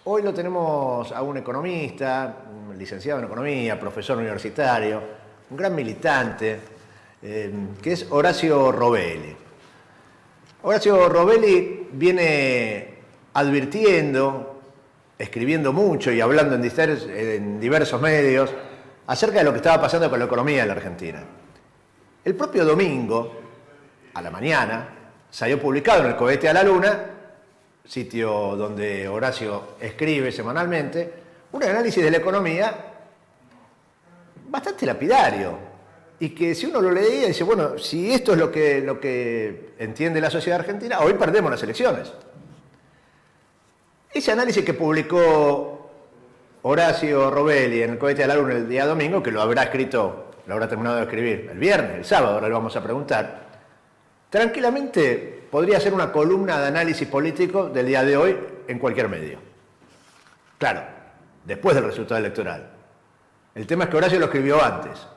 Hoy lo tenemos a un economista, un licenciado en economía, profesor universitario, un gran militante, que es Horacio Robelli. Horacio Robelli viene advirtiendo, escribiendo mucho y hablando en diversos medios acerca de lo que estaba pasando con la economía en la Argentina. El propio domingo, a la mañana, salió publicado en El Cohete a la Luna, sitio donde Horacio escribe semanalmente, un análisis de la economía bastante lapidario. Y que si uno lo leía, dice, bueno, si esto es lo que entiende la sociedad argentina, hoy perdemos las elecciones. Ese análisis que publicó Horacio Robelli en El Cohete a la Luna el día domingo, que lo habrá escrito, lo habrá terminado de escribir el viernes, el sábado, ahora le vamos a preguntar, tranquilamente podría ser una columna de análisis político del día de hoy en cualquier medio. Claro, después del resultado electoral. El tema es que Horacio lo escribió antes.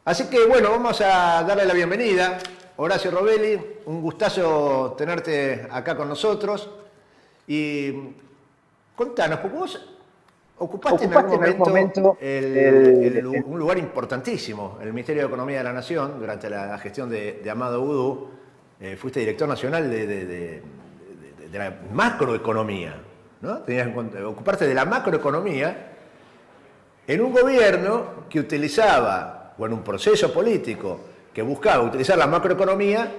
Así que bueno, vamos a darle la bienvenida. Horacio Robelli, un gustazo tenerte acá con nosotros. Y contanos, porque vos ocupaste en algún momento un lugar importantísimo en el Ministerio de Economía de la Nación durante la gestión de Amado Boudou. Fuiste director nacional de la macroeconomía, ¿no? Tenías que ocuparte de la macroeconomía en un gobierno que utilizaba, o en un proceso político que buscaba utilizar la macroeconomía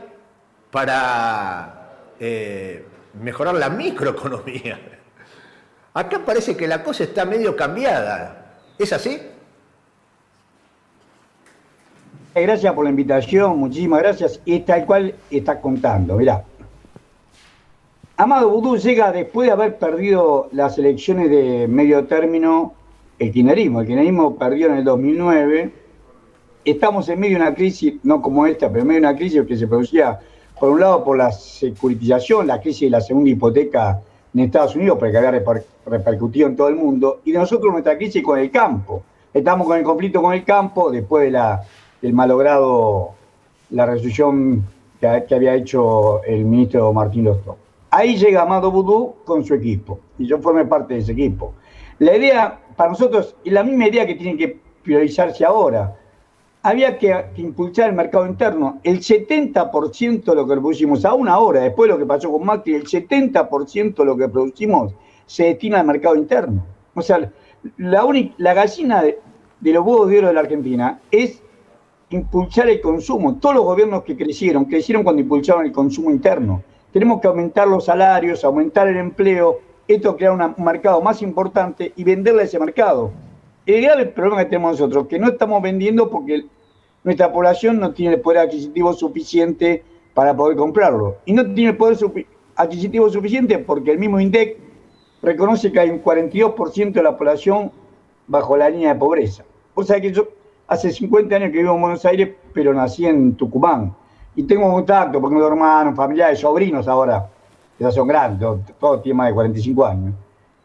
para mejorar la microeconomía. Acá parece que la cosa está medio cambiada. ¿Es así? Gracias por la invitación, muchísimas gracias. Y tal cual está contando, mirá. Amado Boudou llega después de haber perdido las elecciones de medio término, el kirchnerismo. El kirchnerismo perdió en el 2009. Estamos en medio de una crisis, no como esta, pero en medio de una crisis que se producía, por un lado, por la securitización, la crisis de la segunda hipoteca en Estados Unidos, porque había repercutido en todo el mundo, y nosotros nuestra crisis con el campo. Estamos con el conflicto con el campo, después de del malogrado, la resolución que había hecho el ministro Martín Lustó. Ahí llega Amado Boudou con su equipo, y yo formé parte de ese equipo. La idea, para nosotros, es la misma idea que tiene que priorizarse ahora. Había que impulsar el mercado interno. El 70% de lo que producimos, aún ahora, después de lo que pasó con Macri, el 70% de lo que producimos se destina al mercado interno. O sea, la gallina de los huevos de oro de la Argentina es impulsar el consumo. Todos los gobiernos que crecieron cuando impulsaron el consumo interno. Tenemos que aumentar los salarios, aumentar el empleo, esto crear un mercado más importante y venderle a ese mercado. El grave problema que tenemos nosotros, que no estamos vendiendo porque nuestra población no tiene el poder adquisitivo suficiente para poder comprarlo. Y no tiene el poder adquisitivo suficiente porque el mismo INDEC reconoce que hay un 42% de la población bajo la línea de pobreza. O sea que yo hace 50 años que vivo en Buenos Aires, pero nací en Tucumán. Y tengo contacto porque tengo hermanos, familiares, sobrinos ahora, que ya son grandes, todos tienen más de 45 años.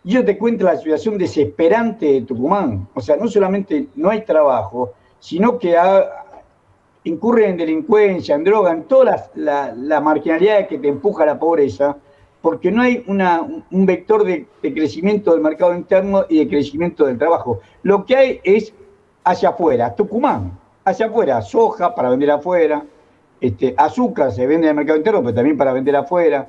Y yo te cuento la situación desesperante de Tucumán. O sea, no solamente no hay trabajo, sino que incurren en delincuencia, en droga, en toda la marginalidad que te empuja a la pobreza, porque no hay un vector de crecimiento del mercado interno y de crecimiento del trabajo. Lo que hay es hacia afuera, Tucumán, hacia afuera, soja para vender afuera, azúcar se vende en el mercado interno, pero también para vender afuera,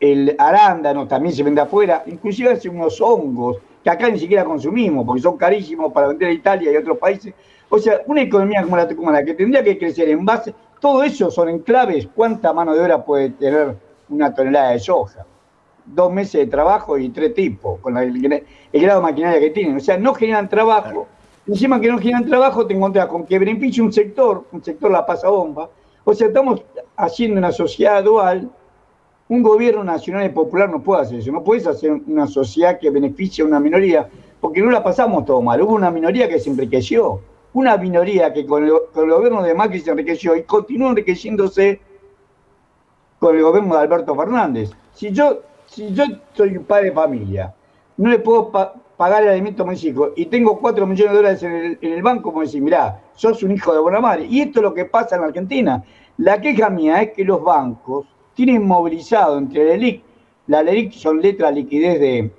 el arándano también se vende afuera, inclusive hace unos hongos que acá ni siquiera consumimos, porque son carísimos para vender a Italia y a otros países. O sea, una economía como la tucumana, que tendría que crecer en base, todo eso son enclaves, ¿cuánta mano de obra puede tener una tonelada de soja? 2 meses de trabajo y 3 tipos, con el grado de maquinaria que tienen. O sea, no generan trabajo. Encima que no generan trabajo, te encontrás con que beneficia un sector la pasa bomba. O sea, estamos haciendo una sociedad dual. Un gobierno nacional y popular no puede hacer eso. No puedes hacer una sociedad que beneficie a una minoría, porque no la pasamos todo mal. Hubo una minoría que se enriqueció. Una minoría que con el gobierno de Macri se enriqueció y continúa enriqueciéndose con el gobierno de Alberto Fernández. Si yo soy un padre de familia, no le puedo pagar el alimento a mis hijos y tengo 4 millones de dólares en el banco, como decir, mirá, sos un hijo de buena madre. Y esto es lo que pasa en la Argentina. La queja mía es que los bancos tienen movilizado entre el ELIC La LELIQ son letras de liquidez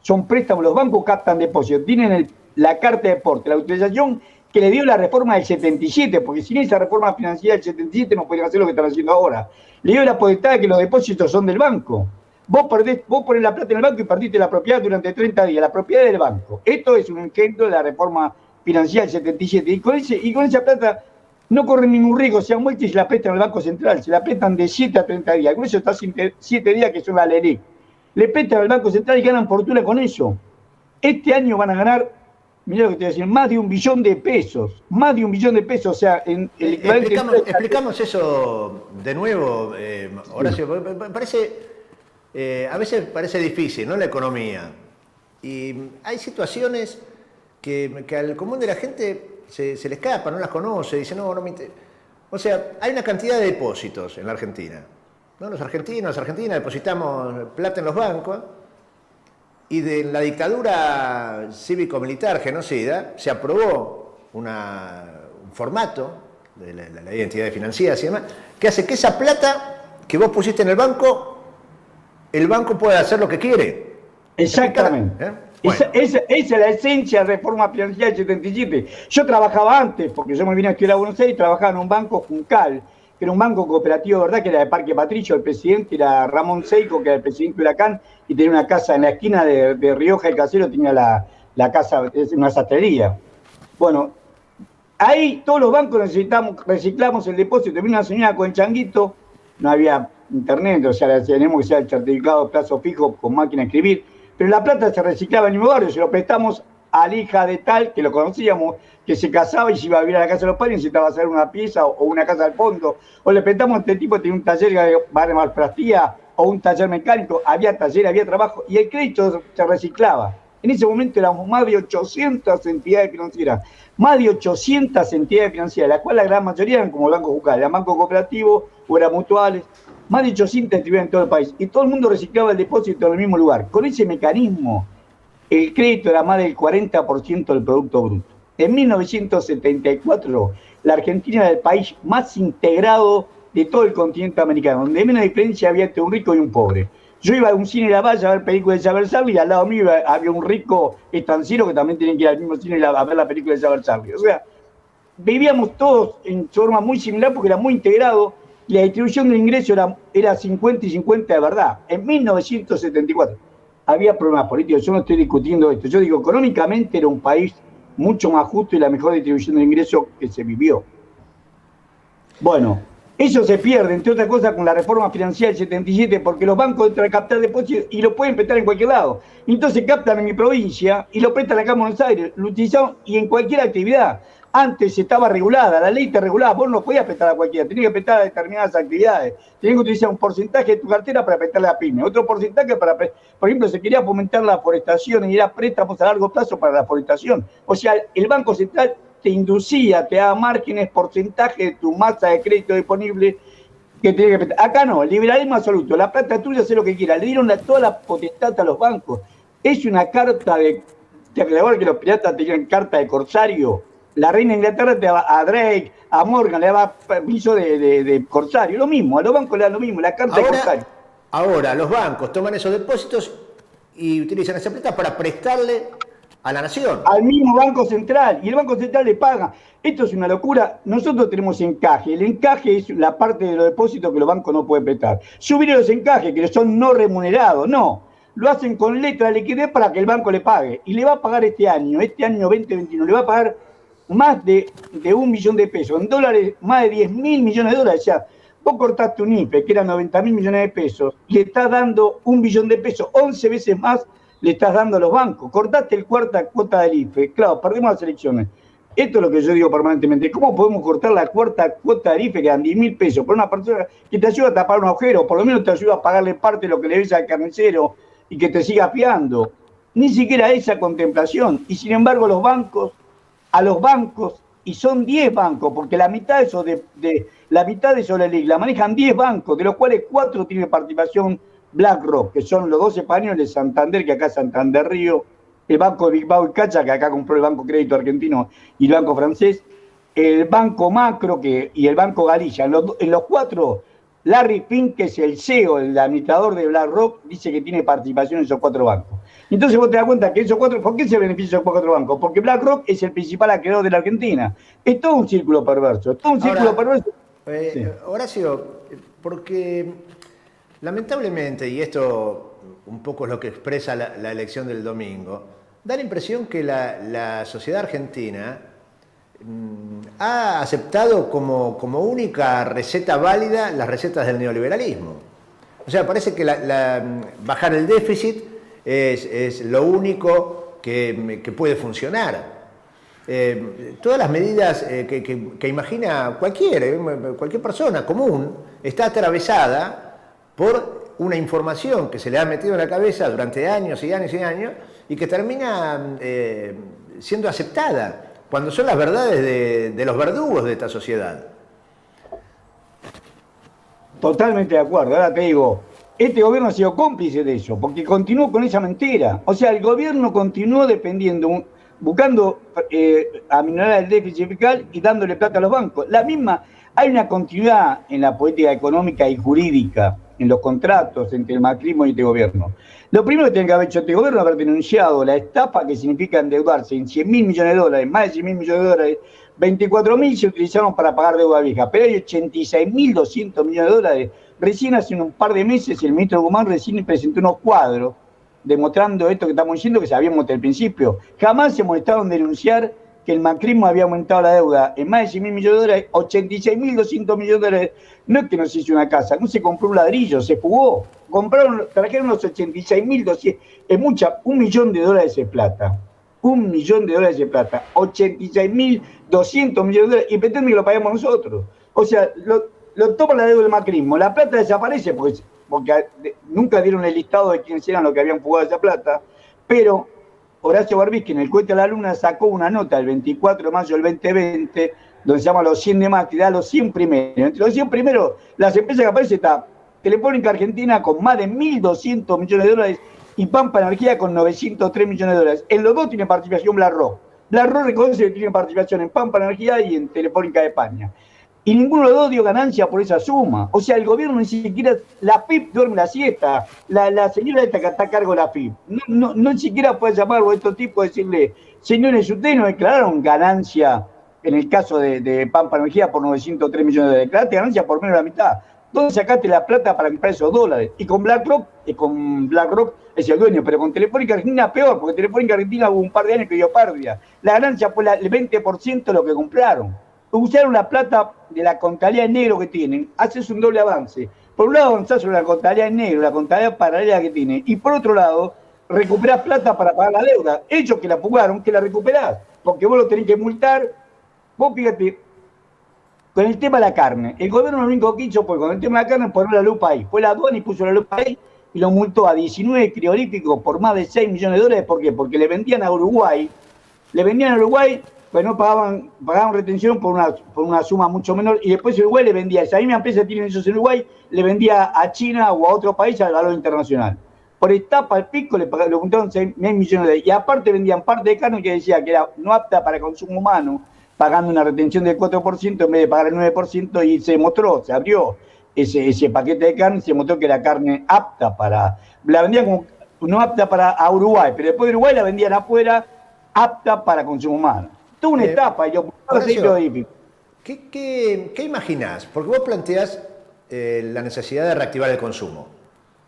son préstamos, los bancos captan depósitos, tienen la carta de porte, la autorización que le dio la reforma del 77, porque sin esa reforma financiera del 77 no podrían hacer lo que están haciendo ahora. Le dio la potestad de que los depósitos son del banco. Vos pones la plata en el banco y perdiste la propiedad durante 30 días, la propiedad del banco. Esto es un ejemplo de la reforma financiera del 77. Y con esa plata no corren ningún riesgo, se han vuelto y se la prestan al Banco Central, se la prestan de 7 a 30 días. Con eso está 7 días que son la LELIQ. Le prestan al Banco Central y ganan fortuna con eso. Este año van a ganar, mirá lo que te voy a decir, más de 1 billón de pesos. Más de 1 billón de pesos, o sea, el equivalente... Explicamos eso de nuevo, Horacio. A veces parece difícil, ¿no? La economía. Y hay situaciones que al común de la gente se le escapa, no las conoce, dice, no me interesa. O sea, hay una cantidad de depósitos en la Argentina, ¿no? Los argentinos, las argentinas depositamos plata en los bancos y de la dictadura cívico-militar genocida se aprobó un formato de la ley de entidades financieras y demás, que hace que esa plata que vos pusiste en el banco pueda hacer lo que quiere. Exactamente. Bueno. Esa es la esencia de la reforma financiera del 77. Yo trabajaba antes, porque yo me vine a estudiar a Buenos Aires y trabajaba en un banco Juncal, que era un banco cooperativo, ¿verdad? Que era de Parque Patricio, el presidente era Ramón Seico, que era el presidente de Huracán, y tenía una casa en la esquina de Rioja y Casero, tenía la casa, una sastrería. Bueno, ahí todos los bancos reciclamos el depósito. Vino una señora con el changuito, no había internet, o sea, tenemos que ser el certificado de plazo fijo con máquina de escribir, pero la plata se reciclaba en el mismo barrio, se lo prestamos a la hija de tal, que lo conocíamos, que se casaba y se iba a vivir a la casa de los padres, necesitaba hacer una pieza o una casa al fondo, o le prestamos a este tipo que tenía un taller de malplastía o un taller mecánico, había taller, había trabajo, y el crédito se reciclaba. En ese momento éramos más de 800 entidades financieras, más de 800 entidades financieras, las cuales la gran mayoría eran como el Banco Juncal, eran bancos cooperativos o eran mutuales, más de 800 entidades en todo el país, y todo el mundo reciclaba el depósito en el mismo lugar. Con ese mecanismo, el crédito era más del 40% del Producto Bruto. En 1974, la Argentina era el país más integrado de todo el continente americano, donde menos diferencia había entre un rico y un pobre. Yo iba a un cine La Valle a ver películas de Saber Charlie y al lado mío había un rico estanciero que también tenía que ir al mismo cine a ver la película de Saber Charlie. O sea, vivíamos todos en forma muy similar porque era muy integrado y la distribución del ingreso era 50 y 50 de verdad. En 1974 había problemas políticos, yo no estoy discutiendo esto, yo digo, económicamente era un país mucho más justo y la mejor distribución del ingreso que se vivió. Bueno, eso se pierde, entre otras cosas, con la reforma financiera del 77, porque los bancos entran a captar depósitos y lo pueden prestar en cualquier lado. Entonces captan en mi provincia y lo prestan acá en Buenos Aires, lo utilizaban y en cualquier actividad. Antes estaba regulada, la ley te regulaba, vos no podías prestar a cualquiera, tenías que prestar a determinadas actividades, tenías que utilizar un porcentaje de tu cartera para prestarle a pyme, otro porcentaje para, por ejemplo, se quería fomentar la forestación y era préstamos a largo plazo para la forestación. O sea, el Banco Central te inducía, te daba márgenes, porcentaje de tu masa de crédito disponible que tenía que prestar. Acá no, liberalismo absoluto, la plata tuya, hace lo que quiera, le dieron toda la potestad a los bancos. Es una carta ¿te acordás que los piratas tenían carta de corsario? La reina de Inglaterra te daba a Drake, a Morgan, le daba permiso de corsario. Lo mismo, a los bancos le dan lo mismo, la carta de corsario. Ahora, los bancos toman esos depósitos y utilizan esa plata para prestarle a la nación. Al mismo Banco Central, y el Banco Central le paga. Esto es una locura. Nosotros tenemos encaje. El encaje es la parte de los depósitos que los bancos no pueden prestar. Subir los encajes, que son no remunerados, no. Lo hacen con letra de liquidez para que el banco le pague. Y le va a pagar este año 2021, le va a pagar más de 1 millón de pesos, en dólares más de 10.000 millones de dólares. O sea, vos cortaste un IFE que era 90.000 millones de pesos y le estás dando 1 billón de pesos, 11 veces más le estás dando a los bancos. Cortaste el cuarta cuota del IFE, claro, perdimos las elecciones. Esto es lo que yo digo permanentemente. ¿Cómo podemos cortar la cuarta cuota del IFE que dan 10.000 pesos por una persona que te ayuda a tapar un agujero, por lo menos te ayuda a pagarle parte de lo que le ves al carnicero y que te siga fiando? Ni siquiera esa contemplación. Y sin embargo a los bancos, y son 10 bancos, porque la mitad de eso la mitad de eso la manejan 10 bancos, de los cuales 4 tienen participación BlackRock, que son los 2 españoles, Santander, que acá es Santander Río, el Banco de Bilbao y Cacha, que acá compró el Banco Crédito Argentino y el Banco Francés, el Banco Macro y el Banco Galicia. En los 4 Larry Fink, que es el CEO, el administrador de BlackRock, dice que tiene participación en esos 4 bancos. Entonces vos te das cuenta que esos 4, ¿por qué se benefician esos 4 bancos? Porque BlackRock es el principal acreedor de la Argentina. Es todo un círculo perverso, es todo un círculo Ahora, perverso. Sí. Horacio, porque lamentablemente, y esto un poco es lo que expresa la elección del domingo, da la impresión que la sociedad argentina ha aceptado como única receta válida las recetas del neoliberalismo. O sea, parece que bajar el déficit es lo único que puede funcionar. Todas las medidas que imagina cualquier persona común está atravesada por una información que se le ha metido en la cabeza durante años y años y años y que termina siendo aceptada cuando son las verdades de los verdugos de esta sociedad. Totalmente de acuerdo. Ahora te digo, este gobierno ha sido cómplice de eso, porque continuó con esa mentira. O sea, el gobierno continuó dependiendo, buscando aminorar el déficit fiscal y dándole plata a los bancos. Hay una continuidad en la política económica y jurídica, en los contratos entre el macrismo y este gobierno. Lo primero que tiene que haber hecho este gobierno es haber denunciado la estafa que significa endeudarse en 100.000 millones de dólares, más de 100.000 millones de dólares. 24.000 se utilizaron para pagar deuda vieja, pero hay 86.200 millones de dólares. Recién hace un par de meses el ministro Guzmán recién presentó unos cuadros demostrando esto que estamos diciendo, que sabíamos desde el principio. Jamás se molestaron en denunciar que el macrismo había aumentado la deuda en más de 100.000 millones de dólares, 86.200 millones de dólares. No es que no se hizo una casa, no se compró un ladrillo, se jugó. Trajeron los 86.200, es mucha, $1 millón de plata. $1 millón de plata, 86.200 millones de dólares, y pretenden que lo paguemos nosotros. O sea, lo toma la deuda del macrismo, la plata desaparece porque nunca dieron el listado de quiénes eran los que habían jugado esa plata, pero Horacio Berbisky en el Cohete a la Luna sacó una nota el 24 de mayo del 2020, donde se llama Los 100 de Macri, da los 100 primeros. Entre los 100 primeros, las empresas que aparecen está Telefónica Argentina con más de 1.200 millones de dólares y Pampa Energía con 903 millones de dólares. En los dos tiene participación BlackRock. BlackRock reconoce que tiene participación en Pampa Energía y en Telefónica de España. Y ninguno de los dos dio ganancia por esa suma. O sea, el gobierno ni siquiera, la FIP duerme la siesta, la señora esta que está a cargo de la FIP, no ni siquiera puede llamar a estos tipos y decirle, señores, ustedes no declararon ganancia en el caso de Pampa Energía por 903 millones de dólares, declaraste ganancia por menos de la mitad. ¿Dónde sacaste la plata para comprar esos dólares? Y con BlackRock es el dueño, pero con Telefónica Argentina peor, porque Telefónica Argentina hubo un par de años que dio pérdida. La ganancia fue el 20% de lo que compraron. Usaron la plata de la contabilidad en negro que tienen, haces un doble avance. Por un lado avanzás sobre la contabilidad en negro, la contabilidad paralela que tiene, y por otro lado recuperás plata para pagar la deuda. Ellos que la fugaron, que la recuperás, porque vos lo tenés que multar. Vos fíjate, con el tema de la carne, el gobierno lo único que hizo fue con el tema de la carne poner la lupa ahí. Fue la aduana y puso la lupa ahí y lo multó a 19 frigoríficos por más de 6 millones de dólares. ¿Por qué? Porque le vendían a Uruguay, pues no pagaban retención por una suma mucho menor, y después Uruguay le vendía, esa misma empresa tiene esos en Uruguay, le vendía a China o a otro país al valor internacional. Por etapa al pico le juntaron 6 millones de dólares, y aparte vendían parte de carne que decía que era no apta para consumo humano, pagando una retención del 4% en vez de pagar el 9%, y se abrió ese paquete de carne, se mostró que era carne apta la vendían como no apta a Uruguay, pero después de Uruguay la vendían afuera, apta para consumo humano. Toda una etapa. ¿Qué imaginás? Porque vos planteás la necesidad de reactivar el consumo,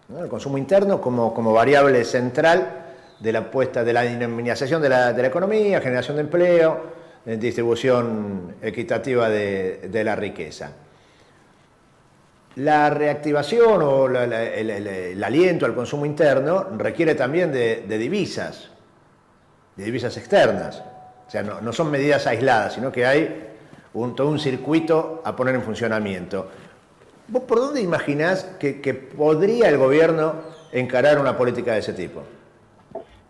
¿no? El consumo interno como variable central de la apuesta de la dinamización de la economía, generación de empleo, distribución equitativa de la riqueza. La reactivación o el aliento al consumo interno requiere también de divisas externas. O sea, no son medidas aisladas, sino que hay todo un circuito a poner en funcionamiento. ¿Vos por dónde imaginás que podría el gobierno encarar una política de ese tipo?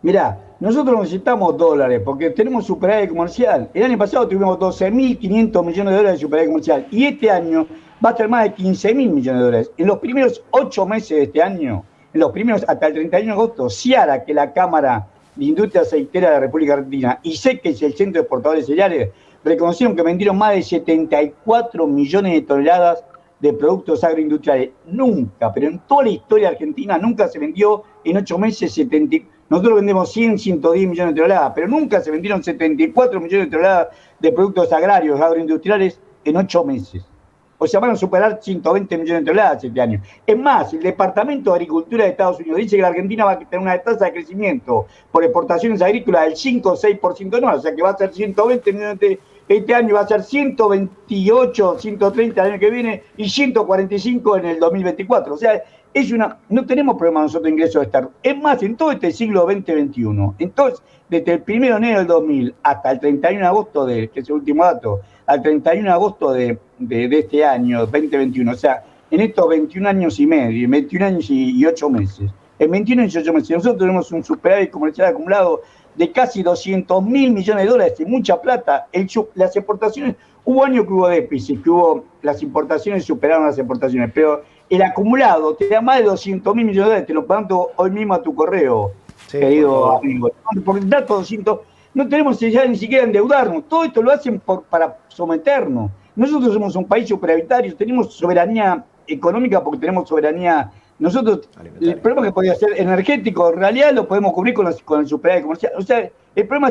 Mirá, nosotros necesitamos dólares porque tenemos superávit comercial. El año pasado tuvimos 12.500 millones de dólares de superávit comercial y este año va a ser más de 15.000 millones de dólares. En los primeros 8 meses de este año, hasta el 31 de agosto, Ciara, que la Cámara de Industria Aceitera de la República Argentina, y sé que es el Centro de Exportadores Cereales, reconocieron que vendieron más de 74 millones de toneladas de productos agroindustriales. Nunca, pero en toda la historia argentina nunca se vendió en 8 meses 70. Nosotros vendemos 100, 110 millones de toneladas, pero nunca se vendieron 74 millones de toneladas de productos agrarios, agroindustriales en 8 meses. O sea, van a superar 120 millones de toneladas este año. Es más, el Departamento de Agricultura de Estados Unidos dice que la Argentina va a tener una tasa de crecimiento por exportaciones agrícolas del 5 o 6% anual, o sea que va a ser 120 millones este año, va a ser 128, 130 el año que viene y 145 en el 2024. O sea, no tenemos problema nosotros de ingresos externos. Es más, en todo este siglo XX-XXI, entonces, desde el 1 de enero del 2000 hasta el 31 de agosto, que es el último dato, al 31 de agosto de este año, 2021, o sea, en estos 21 años y medio, 21 años y 8 meses, en 21 años y 8 meses, nosotros tenemos un superávit comercial acumulado de casi 200 mil millones de dólares, y mucha plata. Las exportaciones, hubo años que hubo déficit, las importaciones superaron las exportaciones, pero el acumulado te da más de 200 mil millones de dólares, te lo mando hoy mismo a tu correo, sí, querido amigo. Por el dato 200, no tenemos ya ni siquiera endeudarnos, todo esto lo hacen para someternos. Nosotros somos un país superavitario, tenemos soberanía económica porque tenemos soberanía. Nosotros, el problema que podría ser energético, en realidad lo podemos cubrir con el superávit comercial. O sea, el problema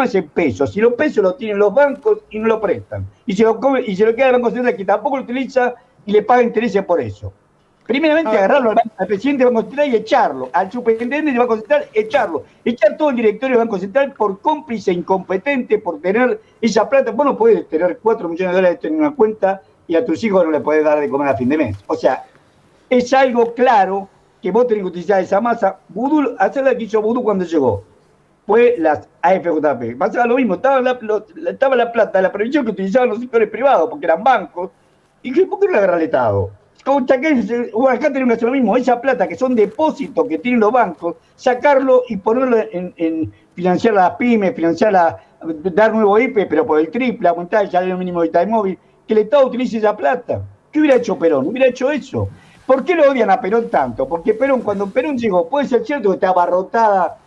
es el peso. Si los pesos los tienen los bancos y no lo prestan. Y se lo queda el Banco Central, que tampoco lo utiliza y le paga intereses por eso. Primeramente, agarrarlo al presidente del Banco Central y echarlo. Al superintendente del Banco Central, echarlo. Echar todo el directorio del Banco Central por cómplice incompetente, por tener esa plata. Vos no podés tener 4 millones de dólares en una cuenta y a tus hijos no le podés dar de comer a fin de mes. O sea, es algo claro que vos tenés que utilizar esa masa. Vudú, hacer la que hizo Vudú cuando llegó. Fue las AFJP. Pasaba lo mismo, estaba la plata de la previsión que utilizaban los sectores privados, porque eran bancos. ¿Y por qué no la agarra el Estado? Acá tenemos que hacer lo mismo, esa plata que son depósitos que tienen los bancos, sacarlo y ponerlo en financiar las pymes, dar nuevo IPE, pero por el triple, aumentar el salario mínimo vital móvil, que el Estado utilice esa plata. ¿Qué hubiera hecho Perón? Hubiera hecho eso. ¿Por qué lo odian a Perón tanto? Porque Perón, cuando Perón llegó, puede ser cierto que estaba abarrotada,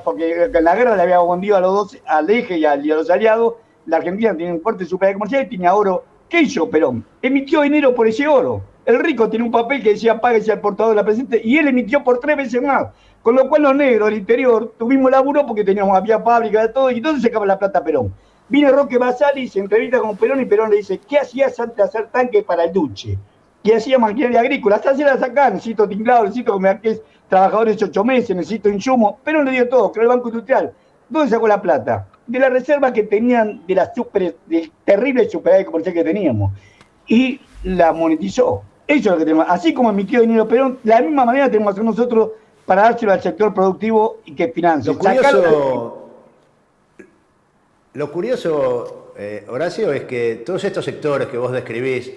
porque la guerra le había hundido a los dos, al eje y a los aliados. La Argentina tiene un fuerte superávit comercial y tenía oro. ¿Qué hizo Perón? Emitió dinero por ese oro. El rico tiene un papel que decía páguese al portador de la presente y él emitió por 3 veces más. Con lo cual los negros del interior tuvimos laburo porque había fábrica de todo y entonces se acaba la plata a Perón. Viene Roque Basali, se entrevista con Perón y Perón le dice, ¿qué hacías antes de hacer tanque para el Duce? Y hacía maquinaria agrícola, hasta se la sacá, necesito tinglado, necesito trabajadores 8 meses, necesito insumos. Perón le dio todo, creó el Banco Industrial. ¿Dónde sacó la plata? De la reserva que tenían, del terrible superávit comercial que teníamos. Y la monetizó. Eso es lo que tenemos. Así como emitió dinero Perón, de la misma manera tenemos que hacer nosotros para dárselo al sector productivo y que financie. Lo curioso, Horacio, es que todos estos sectores que vos describís,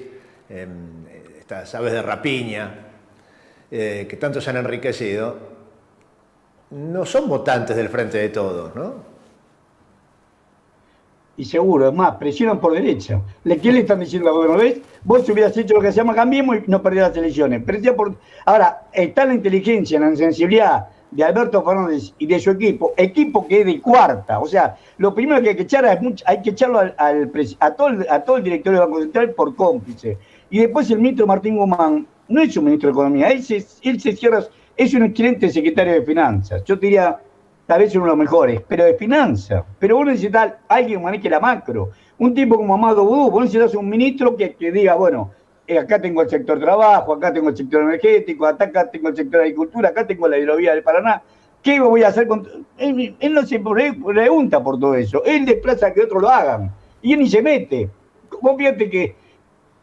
estas aves de rapiña, que tanto se han enriquecido, no son votantes del Frente de Todos, ¿no? Y seguro, es más, presionan por derecha. ¿Qué le están diciendo al gobierno? ¿Ves? Vos hubieras hecho lo que se llama Cambiemos y no perdías las elecciones. Ahora, está la inteligencia, la sensibilidad de Alberto Fernández y de su equipo que es de cuarta. O sea, lo primero que hay que echar hay que echarlo a todo el directorio del Banco Central por cómplice. Y después el ministro Martín Guzmán no es un ministro de Economía, él se cierra, es un excelente secretario de Finanzas. Yo te diría, tal vez uno de los mejores, pero de finanzas. Pero vos necesitas alguien que maneje la macro. Un tipo como Amado Vudú, vos necesitas un ministro que diga, bueno, acá tengo el sector trabajo, acá tengo el sector energético, acá tengo el sector agricultura, acá tengo la hidrovía del Paraná. ¿Qué voy a hacer con...? Él no se pregunta por todo eso. Él desplaza a que otros lo hagan. Y él ni se mete. Vos fíjate que...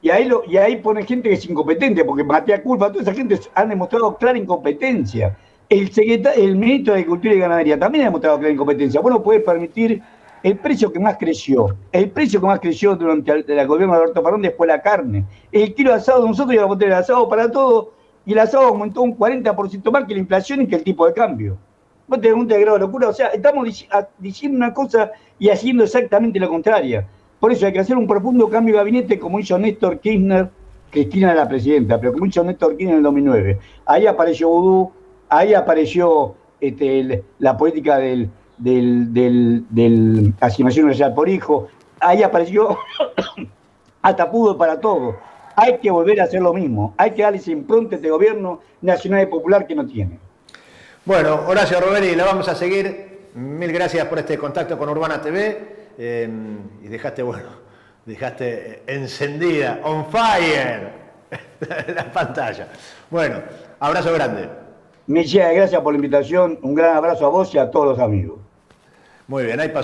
Y ahí pone gente que es incompetente, porque Matías Culpa, toda esa gente han demostrado clara incompetencia. El ministro de Agricultura y Ganadería también ha demostrado clara incompetencia. Vos no podés permitir el precio que más creció. El precio que más creció durante el gobierno de Alberto Fernández fue la carne. El kilo de asado, nosotros íbamos a tener el asado para todo, y el asado aumentó un 40% más que la inflación y que el tipo de cambio. Vos te preguntas de grado de locura. O sea, estamos diciendo una cosa y haciendo exactamente la contraria. Por eso hay que hacer un profundo cambio de gabinete como hizo Néstor Kirchner, Cristina era la presidenta, pero como hizo Néstor Kirchner en el 2009. Ahí apareció Vudú, ahí apareció la política del asignación universal por hijo, ahí apareció hasta pudo para todo. Hay que volver a hacer lo mismo. Hay que darle ese impronta a este gobierno nacional y popular que no tiene. Bueno, Horacio Robeli, la vamos a seguir. Mil gracias por este contacto con Urbana TV. Y dejaste encendida, on fire, la pantalla. Bueno, abrazo grande. Michelle, gracias por la invitación. Un gran abrazo a vos y a todos los amigos. Muy bien, ahí pasó.